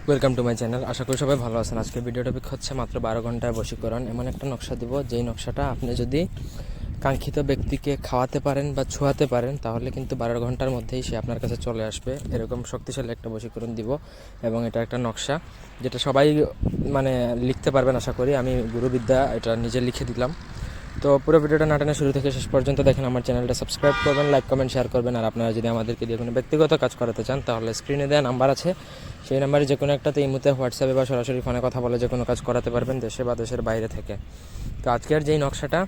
Welcome to my channel. আশা করি সবাই ভালো আছেন। আজকের ভিডিও টপিক হচ্ছে মাত্র 12 ঘন্টায় বশীকরণ। এমন একটা নকশা দিব, যেই নকশাটা আপনি যদি কাঙ্ক্ষিত ব্যক্তিকে খাওয়াতে পারেন বা ছোঁয়াতে পারেন, তাহলে কিন্তু 12 ঘন্টার মধ্যেই সে আপনার কাছে চলে আসবে। এরকম শক্তিশালী একটা বশীকরণ দিব এবং এটা একটা নকশা যেটা সবাই লিখতে পারবেন আশা করি। আমি গুরুবিদ্যা এটা নিজে লিখে দিলাম। তো পুরো ভিডিওটা না টেনে শুরু থেকে শেষ পর্যন্ত দেখেন। আমার চ্যানেলটা সাবস্ক্রাইব করবেন, লাইক কমেন্ট শেয়ার করবেন। আর আপনারা যদি আমাদেরকে দিয়ে কোনো ব্যক্তিগত কাজ করাতে চান, তাহলে স্ক্রিনে দেওয়া নাম্বার আছে, সেই নাম্বারে যে কোনো একটাতে এই মুহূর্তে হোয়াটসঅ্যাপে বা সরাসরি ফোনে কথা বলে যে কোনো কাজ করাতে পারবেন, দেশে বা দেশের বাইরে থেকে। তো আজকের যেই নকশাটা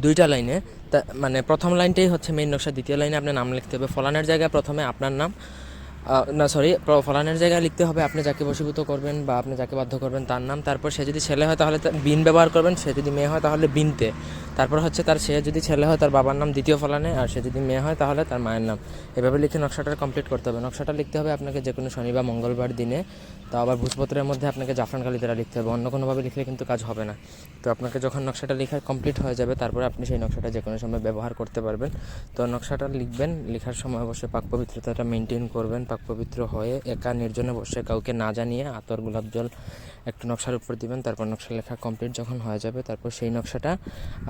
দুইটা লাইনে, প্রথম লাইনটাই হচ্ছে মেইন নকশা। দ্বিতীয় লাইনে আপনার নাম লিখতে হবে। ফলানের জায়গায় প্রথমে আপনার নাম, ফলানের জায়গায় লিখতে হবে আপনি যাকে বশীভূত করবেন বা আপনি যাকে বাধ্য করবেন তার নাম। তারপর সে যদি ছেলে হয় তাহলে বিন ব্যবহার করবেন, সে যদি মেয়ে হয় তাহলে বিনতে। তারপর হচ্ছে সে যদি ছেলে হয় তার বাবার নাম দ্বিতীয় ফলানে, আর সে যদি মেয়ে হয় তাহলে তার মায়ের নাম। এভাবে লিখে নকশাটা কমপ্লিট করতে হবে। নকশাটা লিখতে হবে আপনাকে যে কোনো শনি বা মঙ্গলবার দিনে। তো আবার ভূজপত্রের মধ্যে আপনাকে জাফরান কালি দ্বারা লিখতে হবে, অন্য কোনোভাবে লিখলে কিন্তু কাজ হবে না। তো আপনাকে যখন নকশাটা লেখা কমপ্লিট হয়ে যাবে, তারপরে আপনি সেই নকশাটা যে কোনো সময় ব্যবহার করতে পারবেন। তো নকশাটা লিখবেন, লেখার সময় অবশ্যই পাক পবিত্রতাটা মেনটেন করবেন। পাক পবিত্র হয়ে একা নির্জনে বসে কাউকে না জানিয়ে আতর গোলাপ জল একটু নকশার উপর দিবেন। তারপর নকশা লেখা কমপ্লিট যখন হয়ে যাবে, তারপর সেই নকশাটা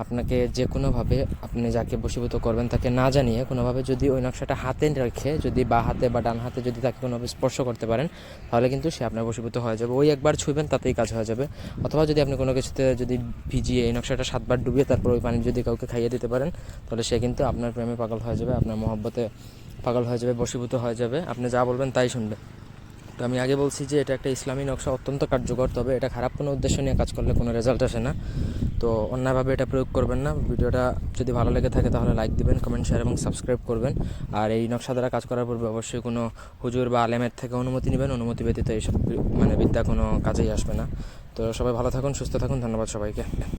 আপনাকে যে কোনোভাবে আপনি যাকে বশীভূত করবেন তাকে না জানিয়ে কোনোভাবে যদি ওই নকশাটা হাতে রেখে, যদি বা হাতে বা ডান হাতে যদি তাকে কোনোভাবে স্পর্শ করতে পারেন, তাহলে কিন্তু সে আপনার বশীভূত হয়ে যাবে। ওই একবার ছুঁবেন, তাতেই কাজ হয়ে যাবে। অথবা যদি আপনি কোনো কিছুতে যদি ভিজিয়ে এই নকশাটা 7 বার ডুবিয়ে তারপর ওই পানি যদি কাউকে খাইয়ে দিতে পারেন, তাহলে সে কিন্তু আপনার প্রেমে পাগল হয়ে যাবে, আপনার মহব্বতে পাগল হয়ে যাবে, বশীভূত হয়ে যাবে। আপনি যা বলবেন তাই শুনবে। তো আমি আগে বলছি যে এটা একটা ইসলামী নকশা, অত্যন্ত কার্যকর। তবে এটা খারাপ কোনো উদ্দেশ্য নিয়ে কাজ করলে কোনো রেজাল্ট আসে না। তো অন্যভাবে এটা প্রয়োগ করবেন না। ভিডিওটা যদি ভালো লেগে থাকে তাহলে লাইক দিবেন, কমেন্ট শেয়ার এবং সাবস্ক্রাইব করবেন। আর এই নকশা দ্বারা কাজ করার পূর্বে অবশ্যই কোনো হুজুর বা আলেমের থেকে অনুমতি নেবেন। অনুমতি ব্যতীত এইসব বিদ্যা কোনো কাজেই আসবে না। তো সবাই ভালো থাকুন, সুস্থ থাকুন। ধন্যবাদ সবাইকে।